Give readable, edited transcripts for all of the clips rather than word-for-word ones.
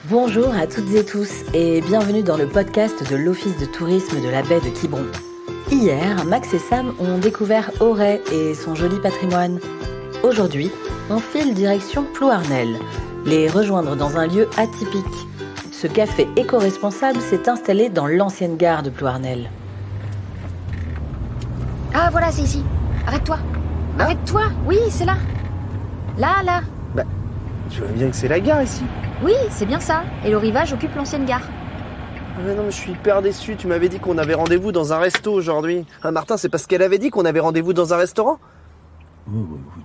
Bonjour à toutes et tous et bienvenue dans le podcast de l'Office de tourisme de la baie de Quiberon. Hier, Max et Sam ont découvert Auray et son joli patrimoine. Aujourd'hui, on file direction Plouarnel, les rejoindre dans un lieu atypique. Ce café éco-responsable s'est installé dans l'ancienne gare de Plouarnel. Ah voilà, c'est ici. Arrête-toi. Là ? Arrête-toi. Oui, c'est là. Là. Tu vois bien que c'est la gare ici. Oui, c'est bien ça. Et le rivage occupe l'ancienne gare. Ah mais non, mais je suis hyper déçu. Tu m'avais dit qu'on avait rendez-vous dans un resto aujourd'hui. Ah Martin, c'est parce qu'elle avait dit qu'on avait rendez-vous dans un restaurant ?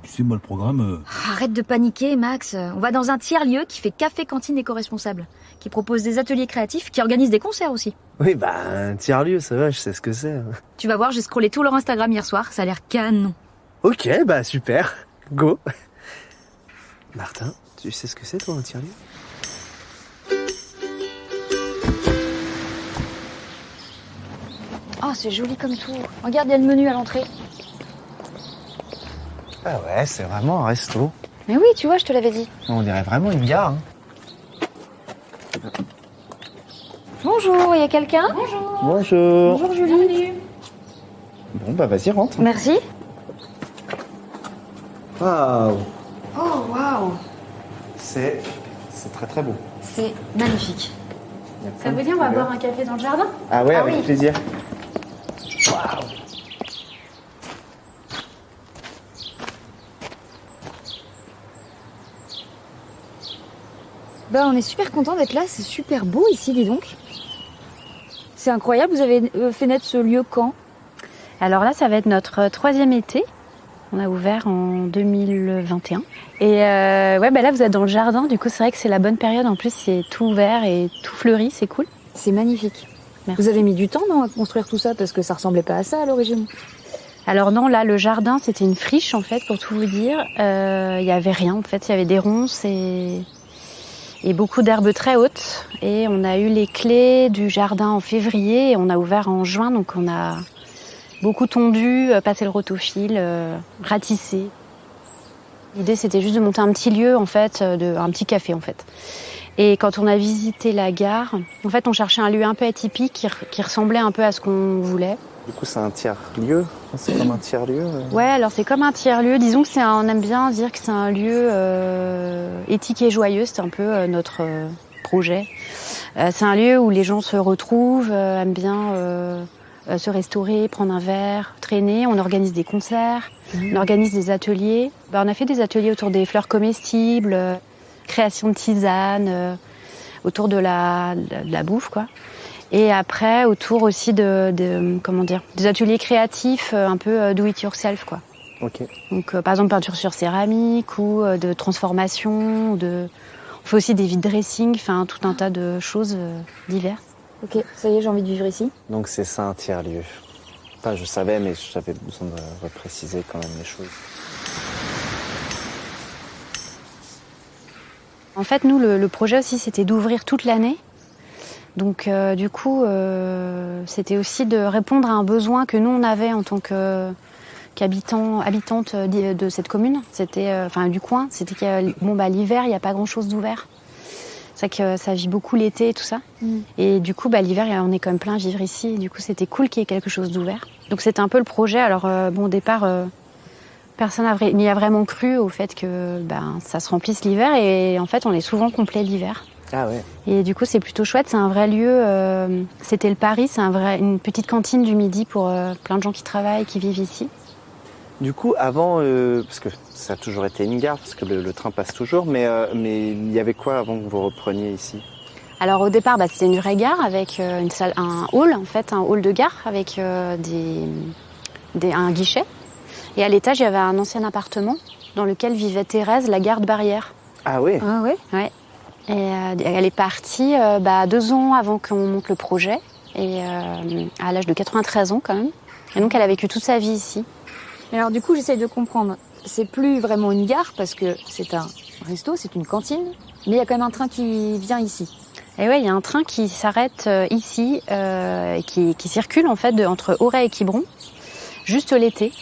Tu sais, moi, le programme... Arrête de paniquer, Max. On va dans un tiers-lieu qui fait café-cantine éco-responsable, qui propose des ateliers créatifs, qui organise des concerts aussi. Oui, un tiers-lieu, ça va, je sais ce que c'est. Tu vas voir, j'ai scrollé tout leur Instagram hier soir, ça a l'air canon. Ok, super. Go. Martin, tu sais ce que c'est, toi, un tiers-lieu ? Oh, c'est joli comme tout. Regarde, il y a le menu à l'entrée. Ah ouais, c'est vraiment un resto. Mais oui, tu vois, je te l'avais dit. On dirait vraiment une gare. Bonjour, il y a quelqu'un ? Bonjour. Bonjour, Julie. Bon, vas-y, rentre. Merci. Waouh. Oh, waouh. C'est très très beau. C'est magnifique. Ça vous dit, on va boire un café dans le jardin ? Ah ouais, Ah avec oui. plaisir. Waouh. On est super content d'être là, c'est super beau ici, dis donc. C'est incroyable, vous avez fait naître ce lieu quand ? Alors là, ça va être notre 3e été. On a ouvert en 2021. Et là, vous êtes dans le jardin. Du coup, c'est vrai que c'est la bonne période. En plus, c'est tout ouvert et tout fleuri. C'est cool. C'est magnifique. Merci. Vous avez mis du temps, non, à construire tout ça, parce que ça ressemblait pas à ça à l'origine. Alors non, là, le jardin, c'était une friche, en fait, pour tout vous dire. Il y avait rien, en fait. Il y avait des ronces et beaucoup d'herbes très hautes. Et on a eu les clés du jardin en février et on a ouvert en juin. Donc, on a beaucoup tondu, passé le rotofil, ratissé. L'idée, c'était juste de monter un petit lieu, en fait, un petit café, en fait. Et quand on a visité la gare, en fait, on cherchait un lieu un peu atypique qui ressemblait un peu à ce qu'on voulait. Du coup, c'est un tiers-lieu. C'est comme un tiers-lieu. Ouais, alors c'est comme un tiers-lieu. Disons que on aime bien dire que c'est un lieu éthique et joyeux. C'est un peu notre projet. C'est un lieu où les gens se retrouvent, aiment bien se restaurer, prendre un verre, traîner. On organise des concerts, on organise des ateliers. On a fait des ateliers autour des fleurs comestibles, création de tisanes, autour de la bouffe, quoi. Et après, autour aussi des ateliers créatifs, un peu do it yourself, quoi. Ok. Donc, par exemple, peinture sur céramique ou de transformation. On fait aussi des vide dressing, enfin tout un tas de choses diverses. Ok, ça y est, j'ai envie de vivre ici. Donc c'est ça un tiers-lieu. Enfin, je savais, mais j'avais besoin de repréciser quand même les choses. En fait, nous, le projet aussi, c'était d'ouvrir toute l'année. Donc, du coup, c'était aussi de répondre à un besoin que nous, on avait en tant qu'habitante de cette commune. C'était, du coin. C'était que, l'hiver, il n'y a pas grand-chose d'ouvert. C'est vrai que ça vit beaucoup l'été et tout ça. Et du coup, l'hiver, on est quand même plein à vivre ici. Et du coup, c'était cool qu'il y ait quelque chose d'ouvert. Donc, c'était un peu le projet. Alors, au départ, personne n'y a vraiment cru au fait que ça se remplisse l'hiver. Et en fait, on est souvent complet l'hiver. Ah ouais. Et du coup, c'est plutôt chouette. C'est un vrai lieu. C'était le Paris. C'est une petite cantine du midi pour plein de gens qui travaillent, qui vivent ici. Du coup, avant, parce que ça a toujours été une gare, parce que le train passe toujours, mais il y avait quoi avant que vous repreniez ici ? Alors au départ, c'était une vraie gare avec une salle, un hall de gare avec un guichet. Et à l'étage, il y avait un ancien appartement dans lequel vivait Thérèse, la garde barrière. Ah oui. Ah ouais ? Ouais. Et elle est partie 2 ans avant qu'on monte le projet, et à l'âge de 93 ans quand même. Et donc elle a vécu toute sa vie ici. Mais alors du coup, j'essaye de comprendre. C'est plus vraiment une gare parce que c'est un resto, c'est une cantine, mais il y a quand même un train qui vient ici. Et ouais, il y a un train qui s'arrête ici, qui circule en fait entre Auray et Quiberon, juste l'été,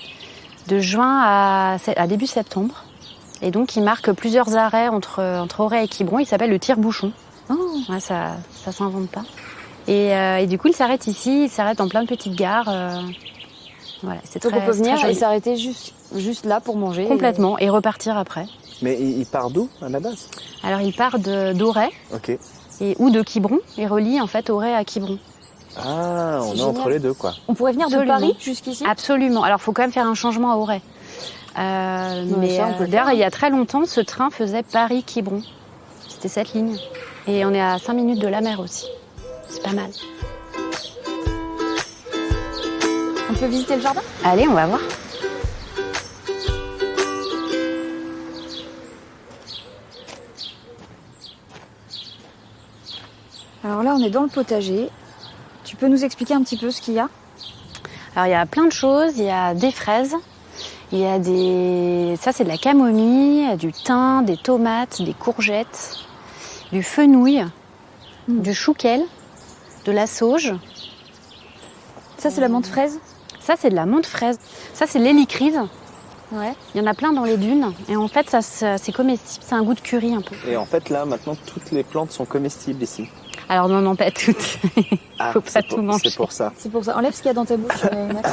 de juin à début septembre. Et donc, il marque plusieurs arrêts entre Auray et Quiberon. Il s'appelle le tire-bouchon. Ouais, ça s'invente pas. Et du coup, il s'arrête ici, il s'arrête dans plein de petites gares. Voilà, c'est Donc très, on peut c'est très venir joli. et s'arrêter juste là pour manger. Complètement, et repartir après. Mais il part d'où à la base? Alors, il part d'Auray Ok. ou de Quiberon, et relie en fait Auray à Quiberon. Ah, on est génial. entre les deux, quoi. On pourrait venir Absolument. de Paris jusqu'ici? Absolument. Alors, il faut quand même faire un changement à Auray. Mais ça, on peut le d'ailleurs, faire. il y a très longtemps, ce train faisait Paris-Quiberon. C'était cette ligne. Et on est à 5 minutes de la mer aussi. C'est pas mal. On peut visiter le jardin? Allez, on va voir. Alors là, on est dans le potager. Tu peux nous expliquer un petit peu ce qu'il y a? Alors, il y a plein de choses. Il y a des fraises. Il y a ça, c'est de la camomille, il y a du thym, des tomates, des courgettes, du fenouil, du chouquel, de la sauge. Ça, c'est la menthe fraise? Ça, c'est de la menthe fraise. Ça, c'est de l'hélicryse. Ouais. Il y en a plein dans les dunes. Et en fait, ça c'est comestible. C'est un goût de curry un peu. Et en fait, là, maintenant, toutes les plantes sont comestibles ici. Alors, non, pas toutes. Ah, Faut pas c'est tout manger. C'est pour ça. C'est pour ça. Enlève ce qu'il y a dans ta bouche, Max.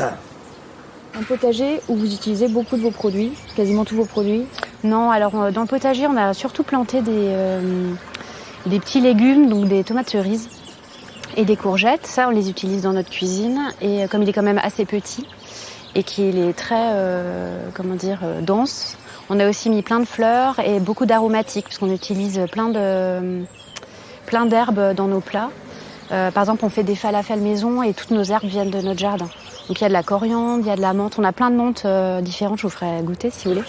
Un potager où vous utilisez beaucoup de vos produits, quasiment tous vos produits. Non, alors dans le potager, on a surtout planté des petits légumes, donc des tomates cerises et des courgettes. Ça, on les utilise dans notre cuisine. Et comme il est quand même assez petit et qu'il est très, dense, on a aussi mis plein de fleurs et beaucoup d'aromatiques, parce qu'on utilise plein d'herbes dans nos plats. Par exemple, on fait des falafels maison et toutes nos herbes viennent de notre jardin. Donc il y a de la coriandre, il y a de la menthe. On a plein de menthes différentes, je vous ferai goûter si vous voulez.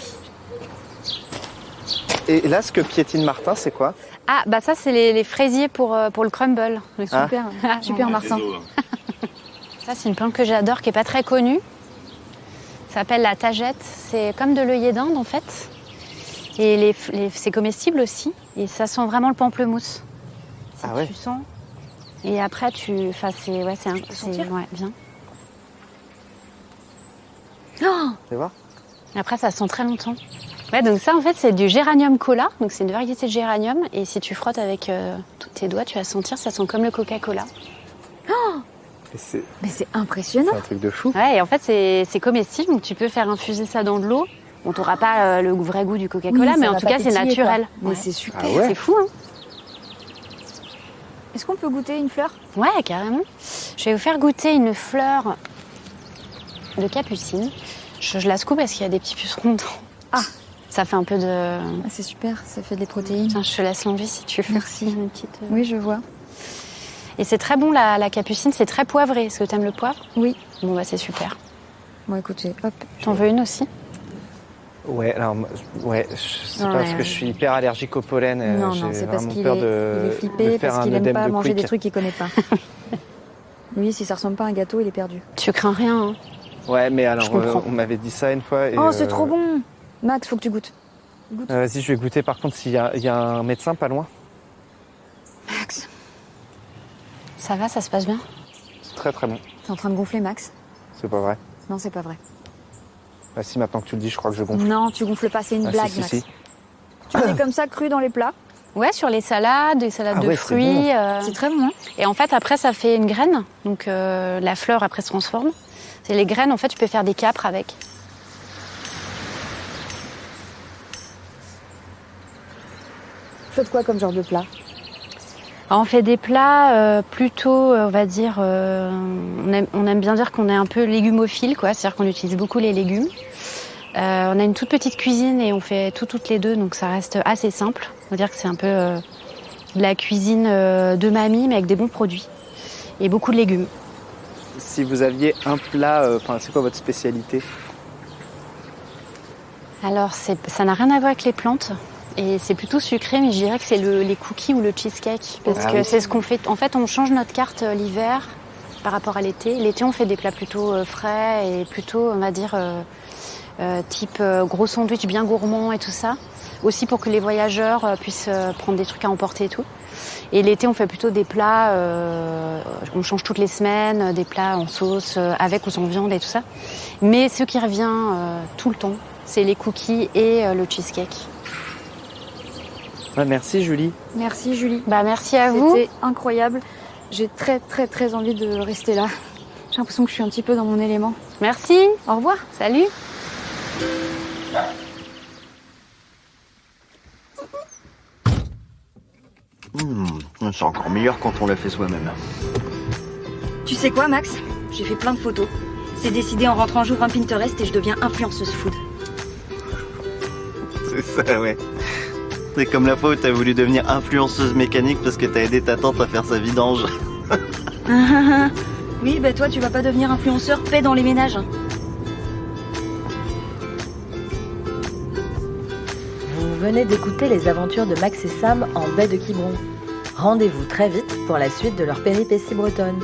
Et là, ce que piétine Martin, c'est quoi? Ah, bah ça, c'est les fraisiers pour le crumble. Super, super Martin. Ça, c'est une plante que j'adore, qui n'est pas très connue. Ça s'appelle la tagette. C'est comme de l'œillet d'Inde, en fait. Et c'est comestible aussi. Et ça sent vraiment le pamplemousse. Ah ouais. Tu sens. Et après, bien. Tu vas voir? Et après, ça sent très longtemps. Ouais, donc ça, en fait, c'est du géranium cola. Donc, c'est une variété de géranium. Et si tu frottes avec tous tes doigts, tu vas sentir, ça sent comme le Coca-Cola. Et c'est Mais c'est impressionnant. un truc de fou. Ouais, et en fait, c'est comestible. Donc, tu peux faire infuser ça dans de l'eau. On t'aura pas le vrai goût du Coca-Cola, Oui, mais ça en va tout pas cas, c'est pétiller, naturel. quoi. Mais Ouais. c'est super. Ah ouais? C'est fou, hein? Est-ce qu'on peut goûter une fleur? Ouais, carrément. Je vais vous faire goûter une fleur de capucine. Je la secoue parce qu'il y a des petits pucerons dedans. Ah. Ça fait un peu de... Ah, c'est super, ça fait des protéines. Tiens, je te laisse l'envie si tu veux. Merci. Une petite, Oui, je vois. Et c'est très bon, la capucine. C'est très poivré. Est-ce que t'aimes le poivre? Oui. Bon, bah, c'est super. Bon, écoutez, hop. T'en veux une aussi? Ouais, alors, je sais Non, pas, mais, parce que je suis hyper allergique au pollen. Non, j'ai c'est parce vraiment qu'il peur est, de, il est de flippé, faire parce un qu'il aime œdème pas de manger quick. des trucs qu'il connaît pas. Lui, si ça ressemble pas à un gâteau, il est perdu. Tu crains rien, hein? Ouais, mais alors, Je comprends. on m'avait dit ça une fois. Et, Oh, c'est trop bon! Max, faut que tu goûtes. Goûte. Vas-y, je vais goûter. Par contre, il y a un médecin pas loin. Max, Ça va, ça se passe bien? C'est très très bon. t'es en train de gonfler, Max? C'est pas vrai. Non, c'est pas vrai. Bah, si maintenant que tu le dis, je crois que je gonfle. Non, tu gonfles pas, c'est une Ah, blague, si, Max. si. Tu le mets comme ça, cru dans les plats. Ouais, sur les salades, des salades Ah de ouais, c'est fruits. C'est très bon, hein? Et en fait, après, ça fait une graine. Donc, la fleur, après, se transforme. C'est les graines, en fait, tu peux faire des capres avec. Vous faites quoi comme genre de plat? Alors, on fait des plats plutôt, on va dire, on aime bien dire qu'on est un peu légumophile, quoi. C'est-à-dire qu'on utilise beaucoup les légumes. On a une toute petite cuisine et on fait tout toutes les deux, donc ça reste assez simple. On va dire que c'est un peu de la cuisine de mamie, mais avec des bons produits. Et beaucoup de légumes. Si vous aviez un plat, c'est quoi votre spécialité? Alors, ça n'a rien à voir avec les plantes. Et c'est plutôt sucré, mais je dirais que c'est les cookies ou le cheesecake. Parce Ah que oui. c'est ce qu'on fait. En fait, on change notre carte l'hiver par rapport à l'été. L'été, on fait des plats plutôt frais et plutôt, on va dire, type gros sandwich bien gourmand et tout ça. Aussi pour que les voyageurs puissent prendre des trucs à emporter et tout. Et l'été, on fait plutôt des plats, on change toutes les semaines, des plats en sauce, avec ou sans viande et tout ça. Mais ce qui revient tout le temps, c'est les cookies et le cheesecake. Ouais, merci Julie. Merci Julie. Bah, merci à vous. C'était incroyable. J'ai très envie de rester là. J'ai l'impression que je suis un petit peu dans mon élément. Merci. Au revoir. Salut. C'est encore meilleur quand on l'a fait soi-même. Tu sais quoi, Max? J'ai fait plein de photos. C'est décidé, en rentrant, j'ouvre un Pinterest et je deviens influenceuse food. C'est ça, ouais. C'est comme la fois où t'as voulu devenir influenceuse mécanique parce que t'as aidé ta tante à faire sa vidange. Oui, bah toi, tu vas pas devenir influenceur paix dans les ménages. Vous venez d'écouter les aventures de Max et Sam en baie de Quiberon. Rendez-vous très vite pour la suite de leur péripétie bretonne.